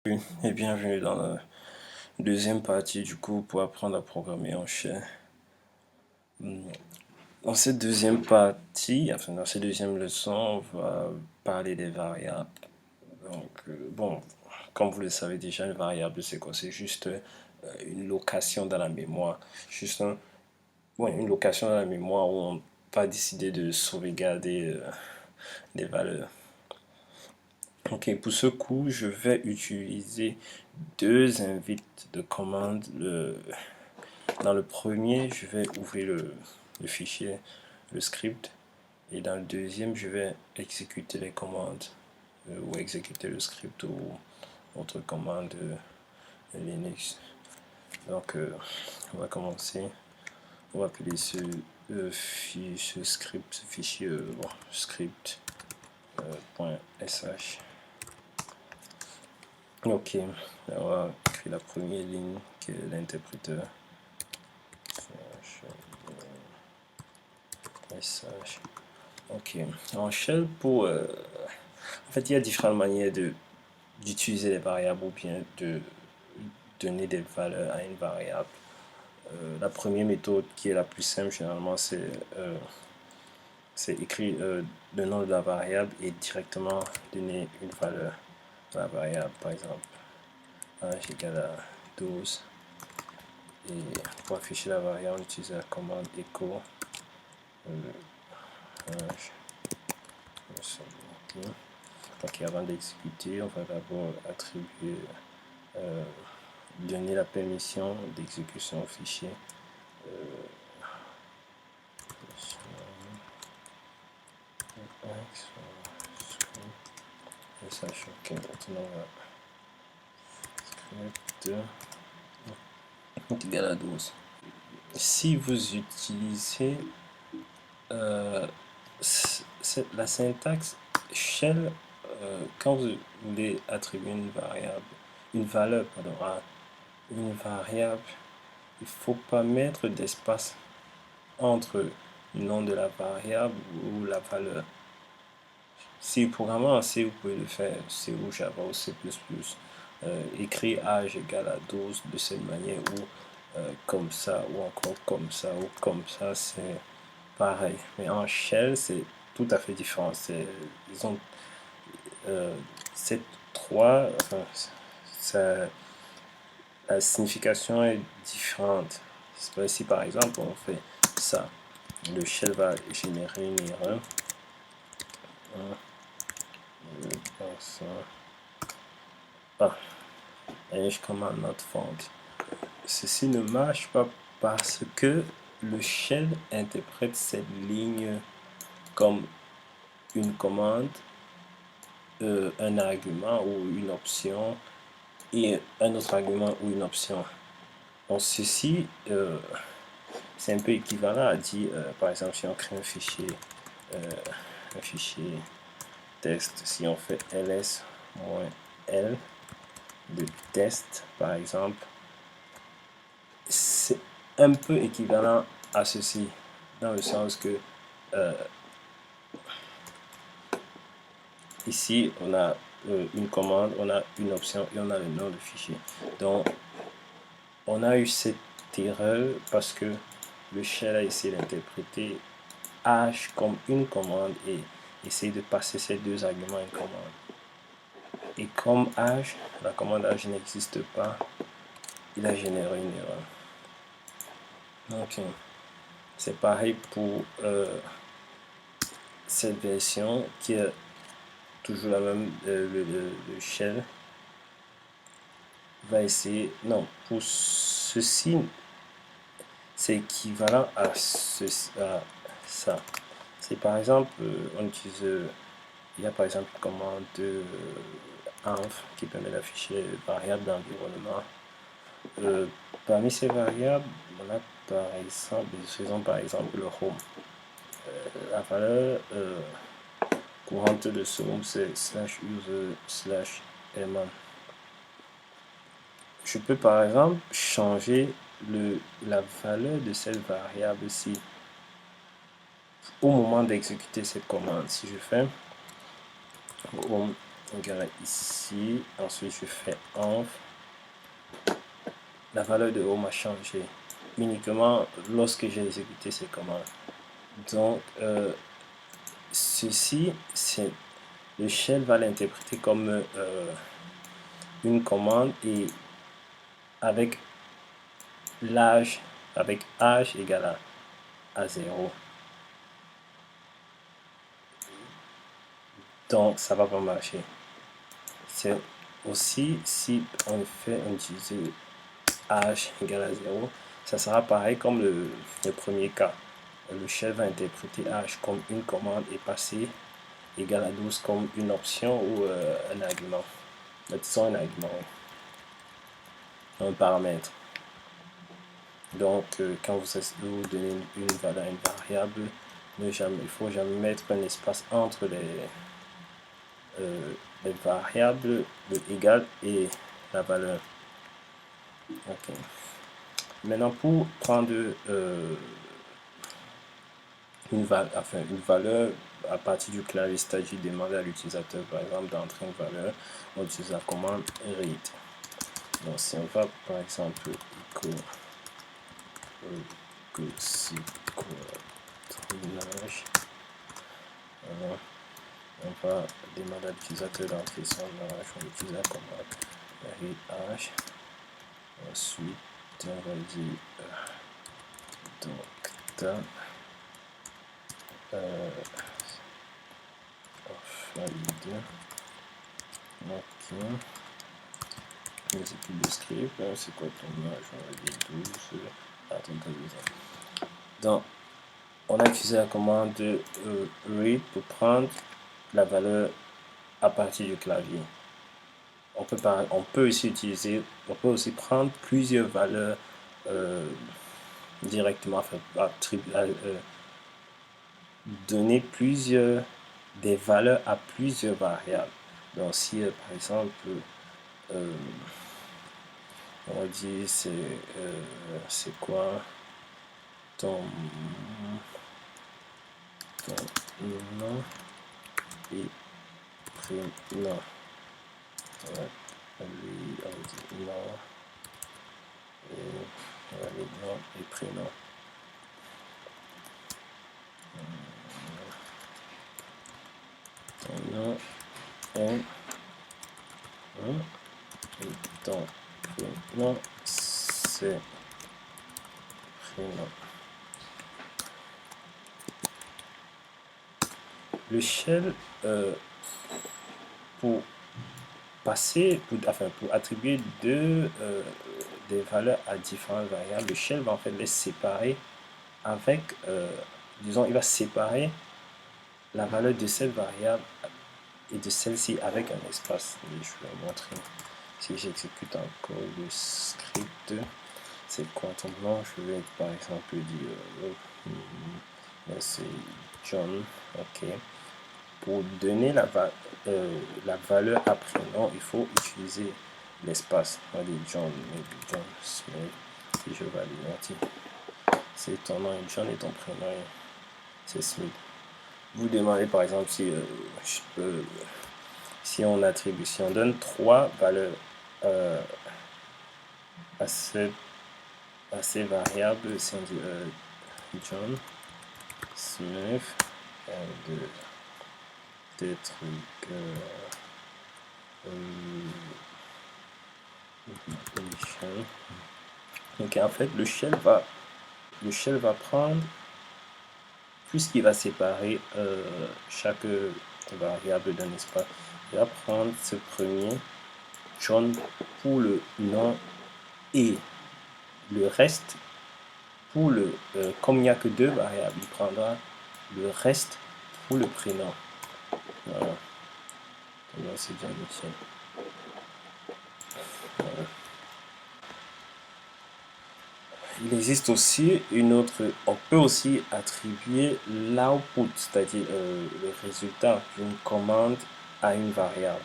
Et bienvenue dans la deuxième partie du cours pour apprendre à programmer en shell. Dans cette deuxième partie, enfin dans cette deuxième leçon, on va parler des variables. Donc, bon, comme vous le savez déjà, une variable c'est quoi? C'est juste une location dans la mémoire. Juste une location dans la mémoire où on va décider de sauvegarder des valeurs. Ok, pour ce coup, je vais utiliser deux invites de commande. Dans le premier, je vais ouvrir le fichier, le script, et dans le deuxième, je vais exécuter les commandes ou exécuter le script ou autre commande Linux. Donc, on va commencer. On va appeler ce script, ce fichier script.sh. Ok, on va créer la première ligne qui est l'interpréteur. Message. Ok, en shell en fait, il y a différentes manières d'utiliser les variables ou bien de donner des valeurs à une variable. La première méthode qui est la plus simple généralement, c'est écrire le nom de la variable et directement donner une valeur à la variable. Par exemple, âge égale à 12. Et pour afficher la variable, on utilise la commande echo âge. Ok, avant d'exécuter, on va d'abord attribuer, donner la permission d'exécution au fichier. Et sachant que maintenant on va script égal à 12. Si vous utilisez la syntaxe shell, quand vous voulez attribuer une variable, une valeur pardon, à une variable, il ne faut pas mettre d'espace entre le nom de la variable ou la valeur. Si vous programmez en C, vous pouvez le faire C ou Java ou C++. Écrire âge égale à 12 de cette manière ou comme ça ou encore comme ça ou comme ça, c'est pareil. Mais en shell, c'est tout à fait différent. Ils ont ces trois, enfin, la signification est différente. Si par exemple on fait ça, le shell va générer une erreur. Ah, Age command not found. Ceci ne marche pas parce que le shell interprète cette ligne comme une commande, un argument ou une option et un autre argument ou une option. Donc ceci, c'est un peu équivalent à dire, par exemple, si on crée un fichier test, si on fait ls-l de test, par exemple, c'est un peu équivalent à ceci, dans le sens que ici, on a une commande, on a une option et on a le nom du fichier. Donc, on a eu cette erreur parce que le shell a essayé d'interpréter H comme une commande et essayer de passer ces deux arguments à une commande. Et comme H, la commande H n'existe pas, il a généré une erreur. Donc, c'est pareil pour cette version qui est toujours la même, le shell va essayer, non, pour ceci, c'est équivalent à, ça. C'est par exemple, on utilise, il y a par exemple une commande env qui permet d'afficher les variables d'environnement. Parmi ces variables, on a par exemple, faisons par exemple le home. La valeur courante de ce home c'est /user/element. Je peux par exemple changer la valeur de cette variable-ci au moment d'exécuter cette commande. Si je fais home égale ici. Ensuite, je fais env. La valeur de home a changé uniquement lorsque j'ai exécuté ces commandes. Donc, ceci, c'est le shell va l'interpréter comme une commande et avec l'âge, avec âge égal à 0. Donc, ça va pas marcher. C'est aussi si on utilise âge égale à 0, ça sera pareil comme le premier cas. Le shell va interpréter âge comme une commande et passer égal à 12 comme une option ou un argument. Disons un argument, un paramètre. Donc, quand vous donnez une valeur à une variable, il ne faut jamais mettre un espace entre les variables, le égal et la valeur. Ok. Maintenant, pour prendre une valeur à partir du clavier statique, demander à l'utilisateur, par exemple, d'entrer une valeur, on utilise la commande read. Donc, si on va, par exemple, on va demander à l'utilisateur d'entrer son âge, on utilise la commande read âge. Ensuite, on va dire donc valide. Ok. On exécute le script. C'est quoi ton âge? On va dire 12. Attends, 12 ans. Donc, on a utilisé la commande read pour prendre la valeur à partir du clavier. On peut aussi prendre plusieurs valeurs directement, donner des valeurs à plusieurs variables. Donc si par exemple on va dire c'est quoi ton nom et prénom, on va dire nom et prénom. Ton nom est et ton prénom c'est prénom. Le shell pour attribuer des valeurs à différentes variables, le shell va en fait les séparer avec, disons, il va séparer la valeur de cette variable et de celle-ci avec un espace. Et je vais vous montrer. Si j'exécute encore le script, c'est quoi ton nom? Je vais par exemple dire c'est John. Ok. Pour donner la valeur à prénom, il faut utiliser l'espace. On va dire John Smith. Si je valide, c'est ton nom est John et ton prénom c'est Smith. Vous demandez par exemple si on donne 3 valeurs à ces variables, si on dit John Smith des trucs donc en fait le shell va prendre, puisqu'il va séparer chaque variable d'un espace, il va prendre ce premier John pour le nom et le reste pour comme il n'y a que 2 variables, il prendra le reste pour le prénom. Voilà. C'est bien ici. Voilà. Il existe aussi on peut aussi attribuer l'output, c'est-à-dire le résultat d'une commande à une variable.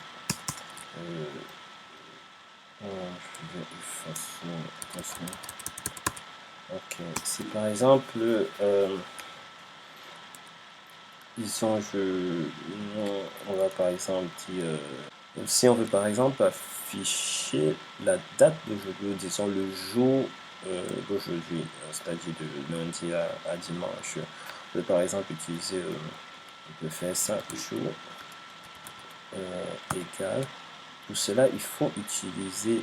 Je vais effacer. Ok. Si par exemple, on va par exemple dire Si on veut par exemple afficher la date d'aujourd'hui, disons le jour d'aujourd'hui, c'est-à-dire de lundi à dimanche, on peut par exemple utiliser, on peut faire ça, jour égal. Pour cela, il faut utiliser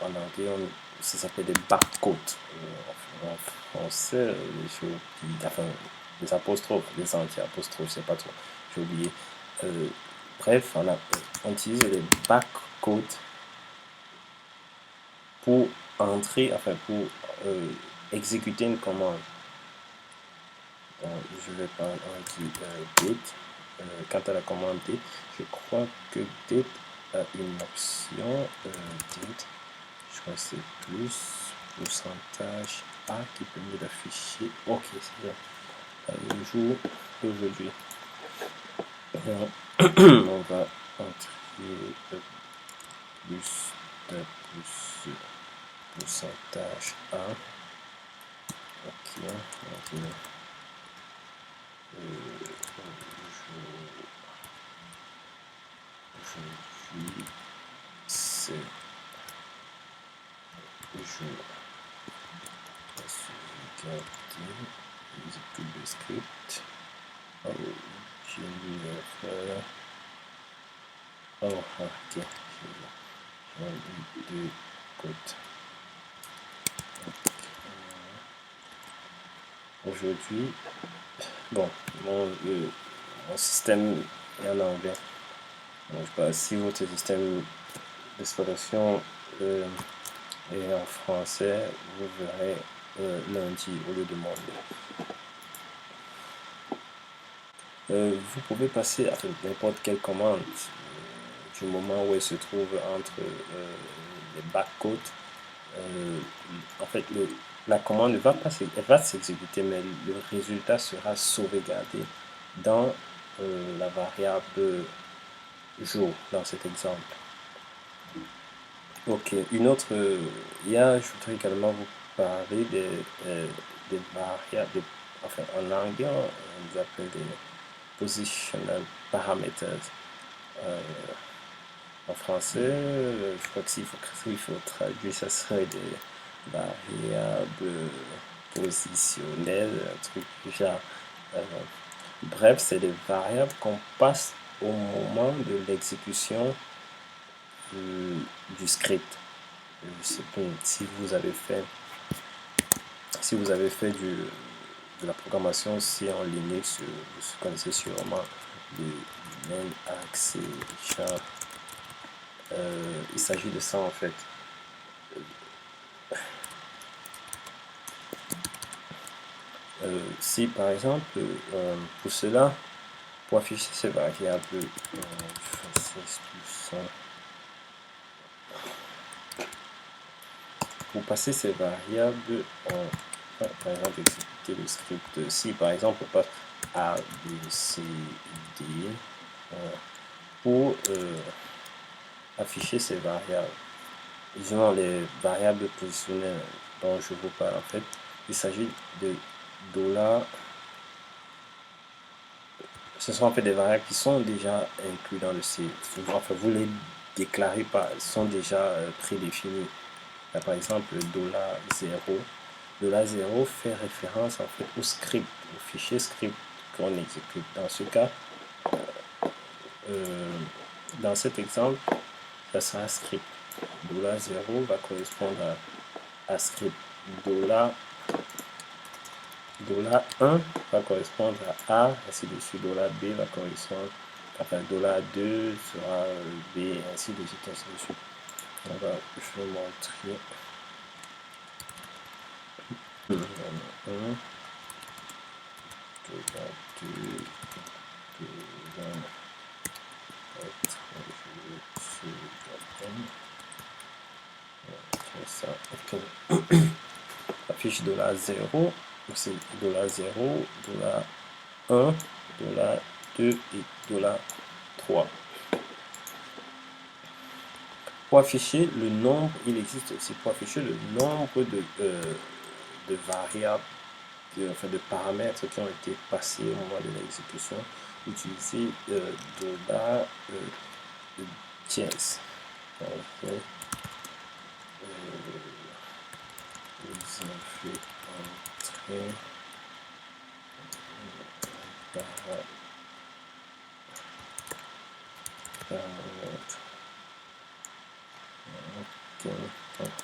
en anglais, ça s'appelle des barcodes. En français, j'ai oublié, enfin, les apostrophes, les anti-apostrophes, je sais pas trop, j'ai oublié. Bref, on utilise les barcodes pour entrer, enfin, pour exécuter une commande. Donc, je vais pas dire date. Quant à la commande date, je crois que date a une option date. Je crois que c'est plus pourcentage A qui permet d'afficher. Ok, c'est bien. Le jour d'aujourd'hui. On va entrer plus de plus pourcentage A. Ok, on va aujourd'hui, c'est le jour. On va sauvegarder, exécute le script. Oh, je vais faire. Oh, ok. Je vais deux côtes. Aujourd'hui, bon, mon système est en anglais. Donc, si votre système d'exploitation est en français, vous verrez lundi au lieu de mardi. Vous pouvez passer à n'importe quelle commande du moment où elle se trouve entre les backcodes. En fait, la commande elle va s'exécuter, mais le résultat sera sauvegardé dans la variable jour, dans cet exemple. Ok, une autre, je voudrais également vous parler des variables, enfin en anglais, on les appelle des positional parameters. En français, je crois que s'il faut traduire, ça serait des variables positionnelles, un truc du genre. Bref, c'est des variables qu'on passe au moment de l'exécution du script. Je sais pas si vous avez fait de la programmation aussi en Linux, vous connaissez sûrement le main axe sharp. Il s'agit de ça en fait. Si par exemple, pour cela, pour afficher ces variables, pour passer ces variables, par exemple exécuter le script. Si par exemple on passe A, B, C, D, pour afficher ces variables, disons les variables positionnelles dont je vous parle en fait, il s'agit de $. Ce sont en fait des variables qui sont déjà inclus dans le C. Enfin, vous les déclarez pas, elles sont déjà prédéfinies. Là, par exemple, $0. $0 fait référence en fait au script, au fichier script qu'on exécute. Dans ce cas, dans cet exemple, ça sera script. $0 va correspondre à script. $1 va correspondre à A, ainsi de suite. $B va correspondre, enfin $2 sera B, ainsi de suite, ainsi de suite. On va, je vais montrer. $1, $2, ça, ok. Affiche $0, c'est $0, $1, $2 et $3. Pour afficher le nombre, il existe aussi pour afficher le nombre de variables, enfin de paramètres qui ont été passés au moment de l'exécution. Utiliser dièse. Ok. Vous avez entré paramètre. Ok, ok.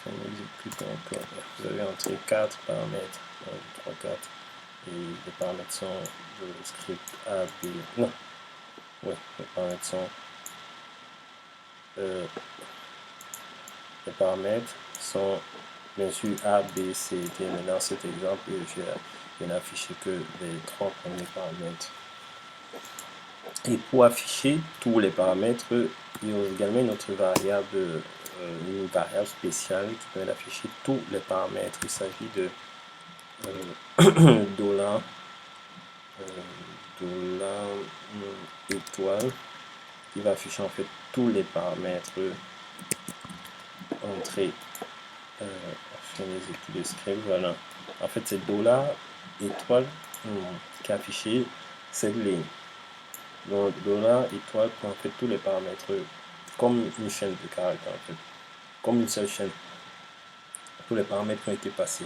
Ça m'exécute encore. Vous avez entré 4 paramètres. 1, 2, 3, 4. Et les paramètres sont de script A, B. Non. Oui, les paramètres sont. Les paramètres sont bien sûr A, B, C, D. Mais dans cet exemple, je n'ai affiché que les 3 premiers paramètres. Et pour afficher tous les paramètres, il y a également une autre variable, une variable spéciale qui permet d'afficher tous les paramètres. Il s'agit de dollar, étoile, qui va afficher en fait tous les paramètres entrée. Je vais exécuter le script, voilà. En fait, c'est dollar étoile qui a affiché cette ligne. Donc, dollar étoile prend en fait tous les paramètres comme une chaîne de caractères, en fait, comme une seule chaîne. Tous les paramètres ont été passés.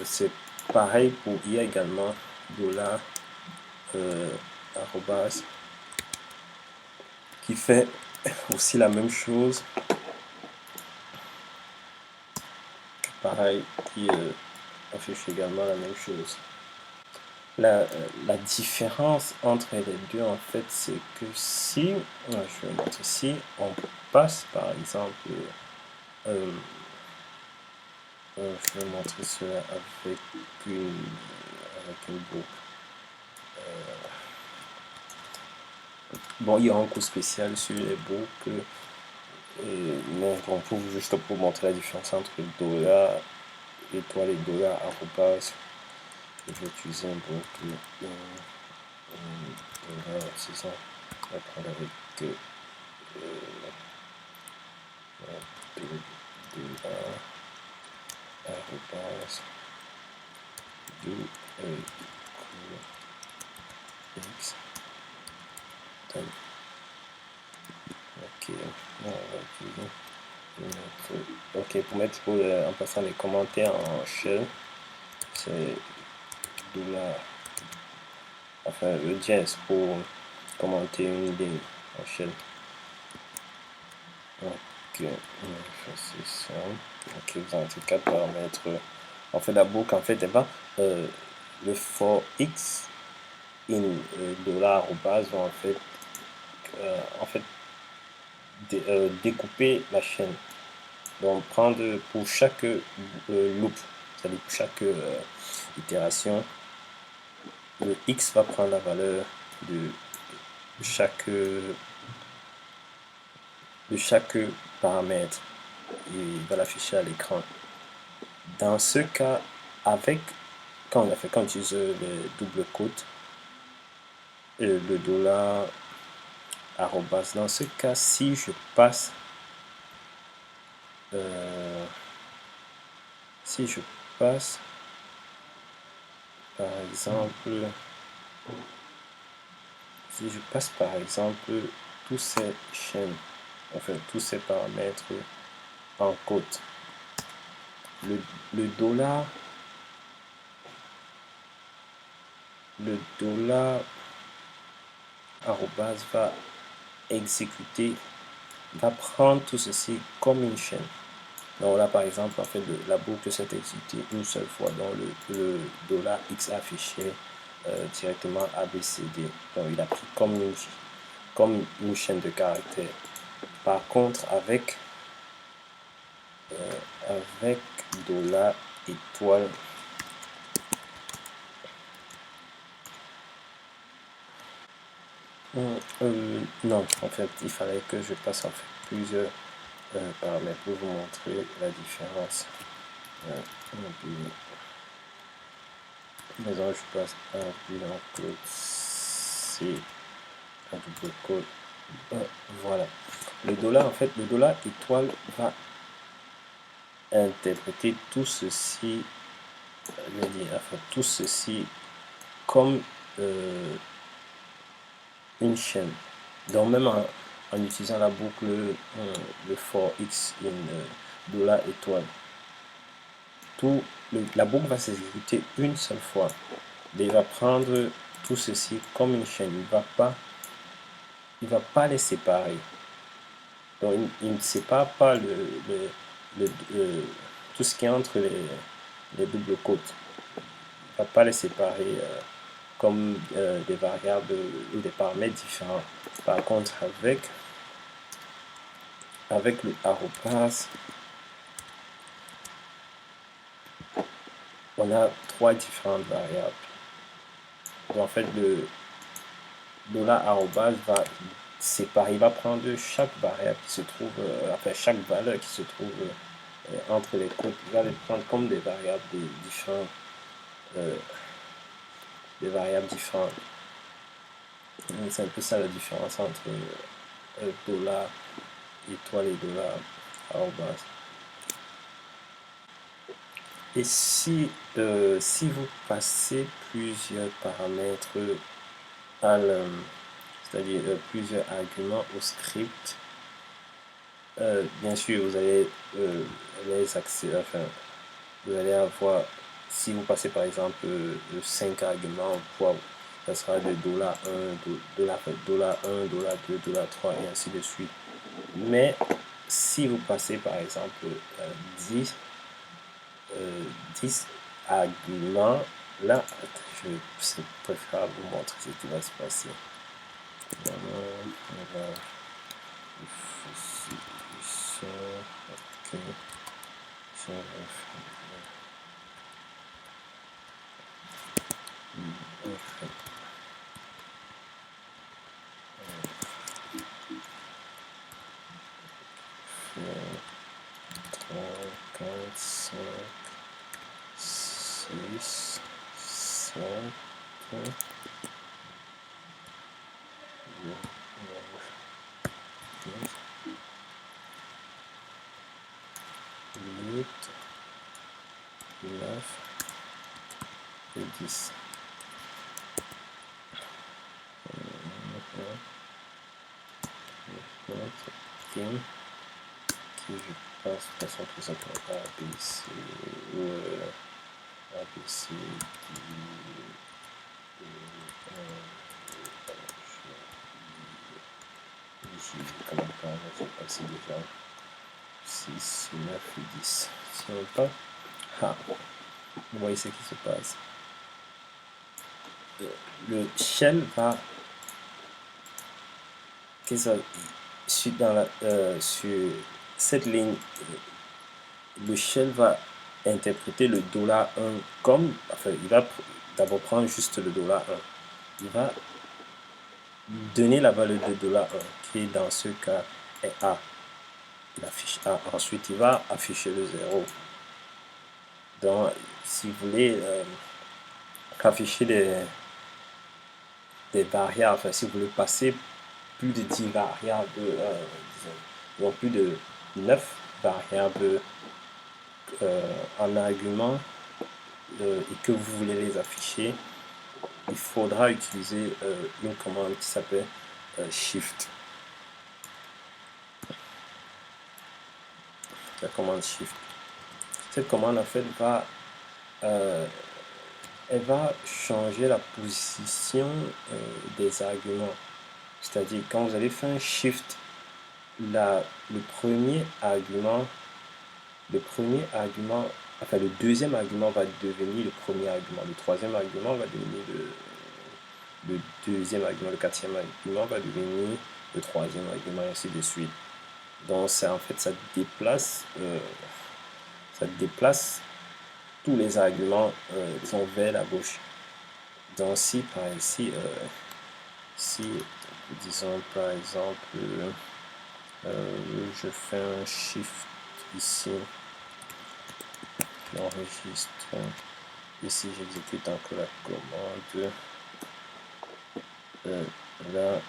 C'est pareil pour il y a également dollar arrobas qui fait aussi la même chose. Pareil, qui affiche également la même chose. La différence entre les deux, en fait, c'est que si, je vais montrer, si on passe par exemple, je vais montrer cela avec une boucle. Bon, il y aura un cours spécial sur les boucles, mais bon, juste pour montrer la différence entre dollar étoile et dollar arrobas, je vais utiliser un boucle. C'est ça. On va prendre avec dollar arrobas do x. Ok, on va utiliser ok, pour en passant les commentaires en shell, c'est dollar, enfin le dièse pour commenter une ligne en shell. Ok, c'est ça. Ok, vous avez 4 paramètres. En fait, la boucle, en fait, elle va le for x in dollar ou base va en fait découper la chaîne. Donc prendre pour chaque loop, c'est-à-dire pour chaque itération, le x va prendre la valeur de chaque paramètre et il va l'afficher à l'écran. Dans ce cas, quand on utilise le double quote, le dollar arrobas, dans ce cas, si je passe par exemple tous ces chaînes, enfin tous ces paramètres en quote, le dollar arrobas va exécuter, va prendre tout ceci comme une chaîne. Donc là, par exemple, en fait, la boucle s'est exécutée une seule fois. Donc le dollar x affiché directement ABCD. Donc il a pris comme une chaîne de caractères. Par contre, avec dollar étoile, non, en fait, il fallait que je passe en fait plusieurs paramètres pour vous montrer la différence. Maintenant, je passe un bilan code C, un double code. Voilà. Le dollar, en fait, le dollar étoile va interpréter tout ceci, tout ceci comme une chaîne. Donc même en utilisant la boucle le for x in dollar étoile, la boucle va s'exécuter une seule fois. Et il va prendre tout ceci comme une chaîne. Il va pas les séparer. Donc il ne sépare pas tout ce qui est entre les doubles côtes. Il ne va pas les séparer comme des variables ou des paramètres différents. Par contre, avec le arrobase, on a trois différentes variables. Donc, en fait, le $@ va séparer, il va prendre chaque variable qui se trouve, enfin chaque valeur qui se trouve entre les côtes, il va les prendre comme des variables différentes. Des variables différentes. C'est un peu ça la différence entre dollar étoile et dollar arrobase. Et si vous passez plusieurs paramètres c'est-à-dire plusieurs arguments au script, bien sûr vous allez les accéder, enfin vous allez avoir, si vous passez par exemple 5 arguments, ça sera de $1, $1, $2, $3 et ainsi de suite. Mais si vous passez par exemple 10 arguments, là, je préfère vous montrer ce qui va se passer. On va ici, ok. Et 10. Qui je passe de façon tout simplement ABC ou ABC comment je vais passer déjà 6, 9 et 10. Si on pas, vous voyez ce qui se passe. Le shell va sur cette ligne, le shell va interpréter le $1 comme, enfin, il va d'abord prendre juste le $1. Il va donner la valeur de $1 qui dans ce cas est A. Il affiche A. Ensuite, il va afficher le 0. Donc, si vous voulez afficher des variables, enfin, si vous voulez passer plus de 10 variables, disons, plus de 9 variables en argument et que vous voulez les afficher, il faudra utiliser une commande qui s'appelle shift. La commande shift. Cette commande en fait elle va changer la position des arguments. C'est-à-dire quand vous allez faire un shift, le deuxième argument va devenir le premier argument, le troisième argument va devenir le deuxième argument, le quatrième argument va devenir le troisième argument, et ainsi de suite. Donc en fait ça déplace tous les arguments sont vers la gauche. Donc si par ici, disons par exemple, je fais un shift ici, j'enregistre, ici j'exécute encore la commande, là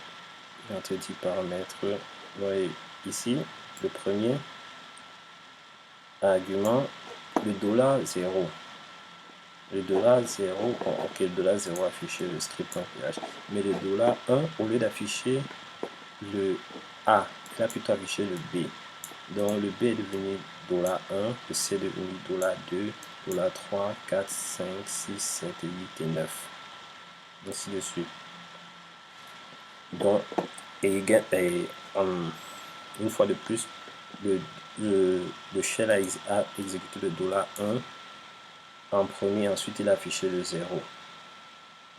j'entre 10 paramètres, vous voyez ici, le premier argument, le $0. Le $0, bon, ok, le $0 affiché le script.ph, mais le $1, au lieu d'afficher le A, il a plutôt affiché le B. Donc le B est devenu $1, le C est devenu $2, $3, 4, 5, 6, 7, 8 et 9. Ainsi de suite. Donc, une fois de plus, le shell a exécuté le $1 en premier, ensuite il a affiché le 0.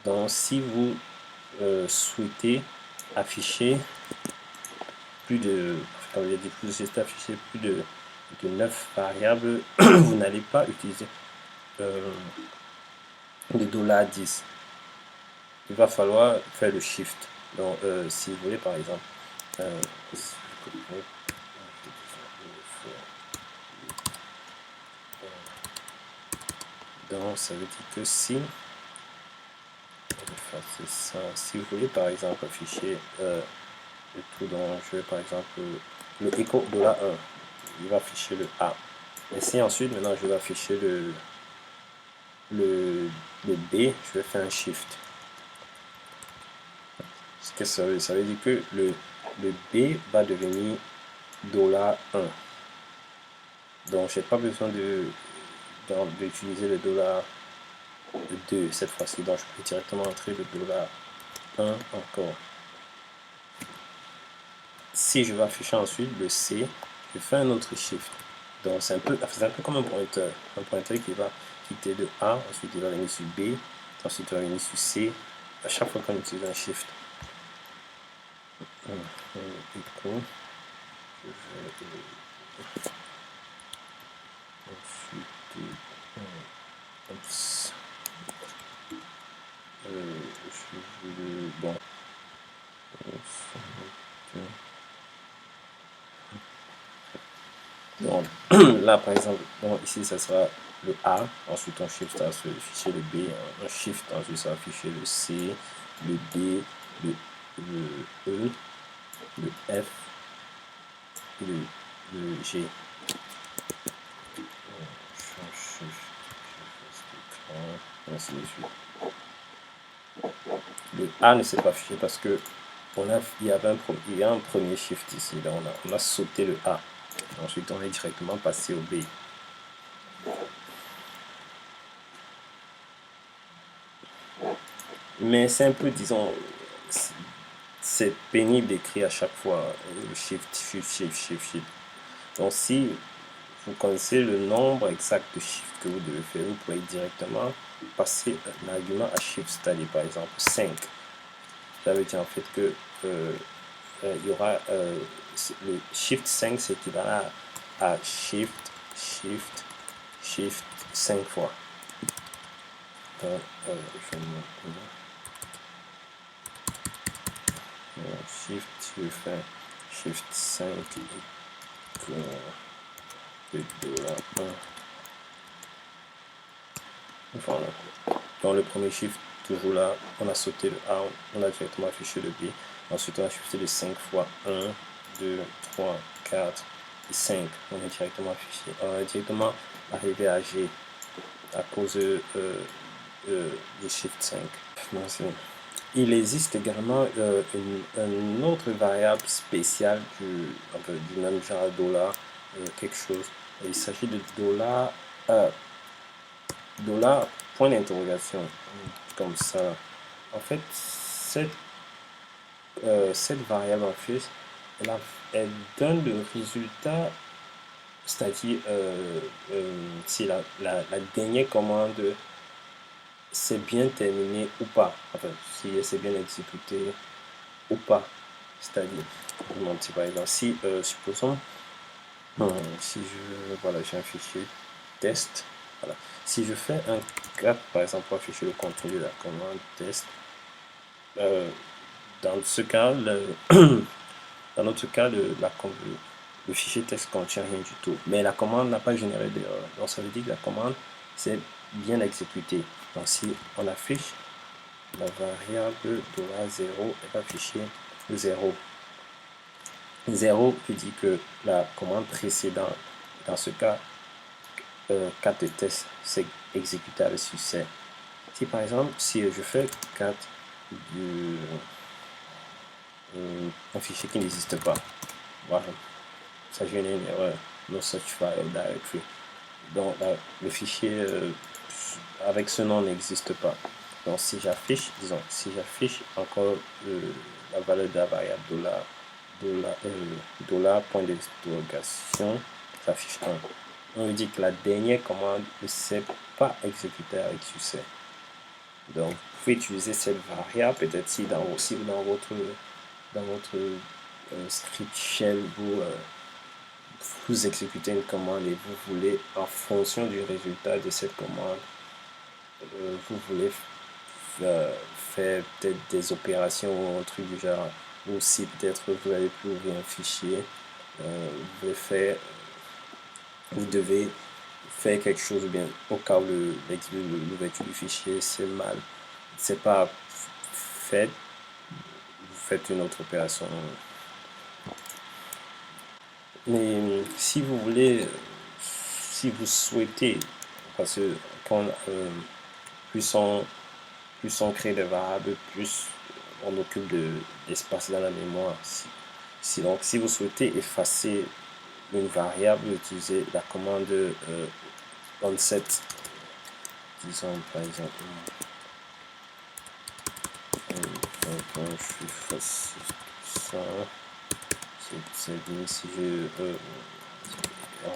Donc si vous souhaitez afficher plus de, comme j'ai dit, vous souhaitez afficher plus de 9 variables, vous n'allez pas utiliser le $10. Il va falloir faire le shift. Donc si vous voulez par exemple, donc ça veut dire que si ça, si vous voulez par exemple afficher le tout, donc je vais par exemple le echo $1, il va afficher le A. Et si ensuite maintenant je vais afficher le B, je vais faire un shift. Ce que ça veut dire que le B va devenir $1. Donc j'ai pas besoin d'utiliser le $2 cette fois-ci. Donc je peux directement entrer le $1 encore. Si je vais afficher ensuite le C, je fais un autre shift. Donc c'est un peu comme un pointeur qui va quitter de A, ensuite il va venir sur B, ensuite il va venir sur C, à chaque fois qu'on utilise un shift. Echo, je vais ensuite, bon, donc là par exemple, bon, ici ça sera le A, ensuite on shift ça sur le fichier le B, on shift ensuite ça va afficher le C, le D, le E, le F, le G. Ainsi de suite. Le A ne s'est pas affiché parce que il y a un premier shift ici, là on a sauté le A. Ensuite on est directement passé au B. Mais c'est un peu, disons, c'est pénible d'écrire à chaque fois le shift, shift, shift, shift, shift. Donc si vous connaissez le nombre exact de shifts que vous devez faire, vous pouvez directement passer un argument à shift, c'est-à-dire par exemple 5. Ça veut dire en fait que il y aura le shift 5, c'est équivalent à shift, shift, shift 5 fois. Donc, je shift, je fais shift 5 et $1. Voilà. Dans le premier shift, toujours là, on a sauté le A, on a directement affiché le B. Ensuite, on a shifté les 5 fois 1, 2, 3, 4 et 5. On est directement affiché. On est directement arrivé à G à cause du shift 5. Merci. Il existe également une autre variable spéciale du même genre dollar, quelque chose. Il s'agit de dollar point d'interrogation, comme ça. En fait, cette variable en fait, elle donne le résultat, c'est-à-dire si la dernière commande c'est bien terminé ou pas, enfin si c'est bien exécuté ou pas. C'est-à-dire, mon petit par exemple, si supposons, si voilà, j'ai un fichier test, voilà. Si je fais un cap par exemple pour afficher le contenu de la commande test, dans ce cas, dans notre cas, le fichier test contient rien du tout, mais la commande n'a pas généré d'erreur. Donc ça veut dire que la commande c'est bien exécutée. Donc si on affiche la variable $0, elle va afficher 0. 0 veut dire que la commande précédente, dans ce cas, 4 de test exécuté avec succès. Si par exemple, si je fais 4 de un fichier qui n'existe pas, voilà, ça génère une erreur, no such file directory. Donc le fichier avec ce nom n'existe pas. Donc si j'affiche, disons, si j'affiche encore la valeur de la variable point d'interrogation, s'affiche 1. On me dit que la dernière commande ne s'est pas exécutée avec succès. Donc vous pouvez utiliser cette variable, peut-être si dans votre script shell vous exécutez une commande et vous voulez, en fonction du résultat de cette commande, vous voulez faire peut-être des opérations ou un truc du genre, ou si peut-être vous n'avez plus ouvrir un fichier, vous devez faire quelque chose, bien au cas où l'ouverture du fichier c'est pas fait, vous faites une autre opération. Mais si vous voulez, si vous souhaitez, parce que quand plus on crée des variables, plus on occupe d'espace dans la mémoire. Donc, si vous souhaitez effacer une variable, utilisez la commande onset. Disons par exemple, je fasse ça. C'est bien si je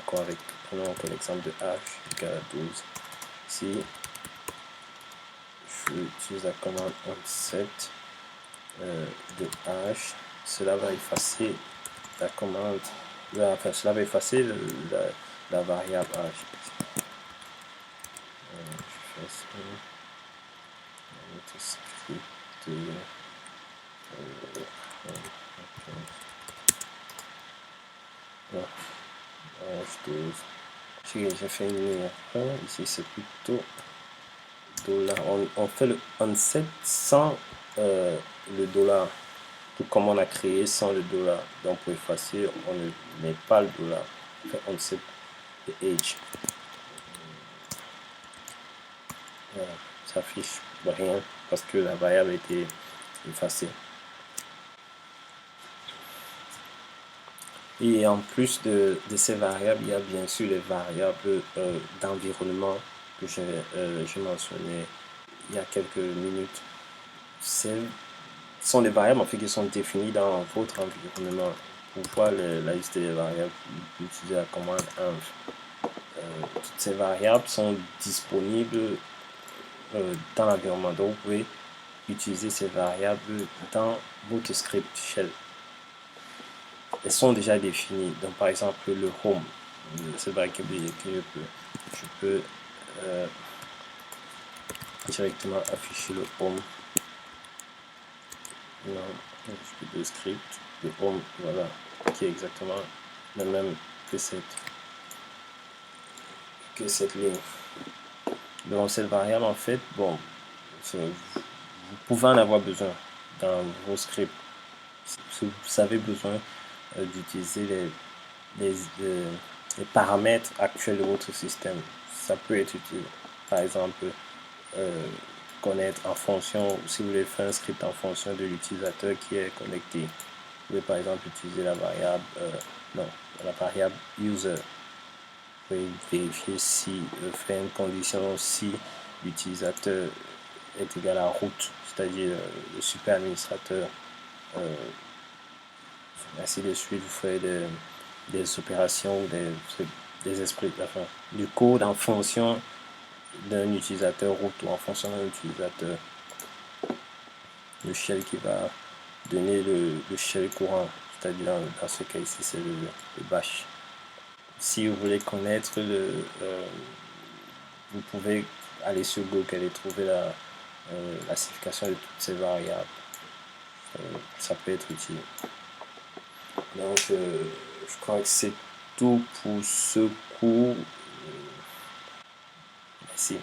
prenons encore l'exemple de h égale à 12. Si je utilise la commande onset de h, cela va effacer la commande, cela va effacer la variable h. Je fais ça, notre script, h12. J'ai fait une erreur, ici c'est plutôt dollar. On fait le onset sans le dollar, tout comme on a créé sans le dollar. Donc pour effacer, on ne met pas le dollar. On fait onset de age. Voilà, ça affiche rien parce que la variable a été effacée. Et en plus de ces variables, il y a bien sûr les variables d'environnement que j'ai mentionné il y a quelques minutes. Ce sont des variables en fait qui sont définies dans votre environnement. Pour voir la liste des variables, vous utilisez la commande env. Toutes ces variables sont disponibles dans l'environnement. Donc vous pouvez utiliser ces variables dans votre script shell. Elles sont déjà définies. Donc par exemple le home, cette variable que je peux directement afficher le home. Non, je peux le script, le home, voilà, qui est exactement le même que cette ligne. Donc cette variable en fait, bon, vous pouvez en avoir besoin dans vos scripts. Si vous avez besoin d'utiliser les paramètres actuels de votre système, ça peut être utile. Par exemple, connaître en fonction, si vous voulez faire un script en fonction de l'utilisateur qui est connecté, vous pouvez par exemple utiliser la variable user. Vous pouvez vérifier si faire une condition si l'utilisateur est égal à root, c'est-à-dire le super administrateur, ainsi de suite. Vous faites des opérations ou des esprits, enfin, du code en fonction d'un utilisateur root ou en fonction d'un utilisateur, le shell qui va donner le shell courant, c'est-à-dire dans ce cas ici c'est le bash. Si vous voulez connaître vous pouvez aller sur Google et trouver la signification de toutes ces variables. Ça peut être utile. Donc je crois que c'est tout pour ce cours. Merci.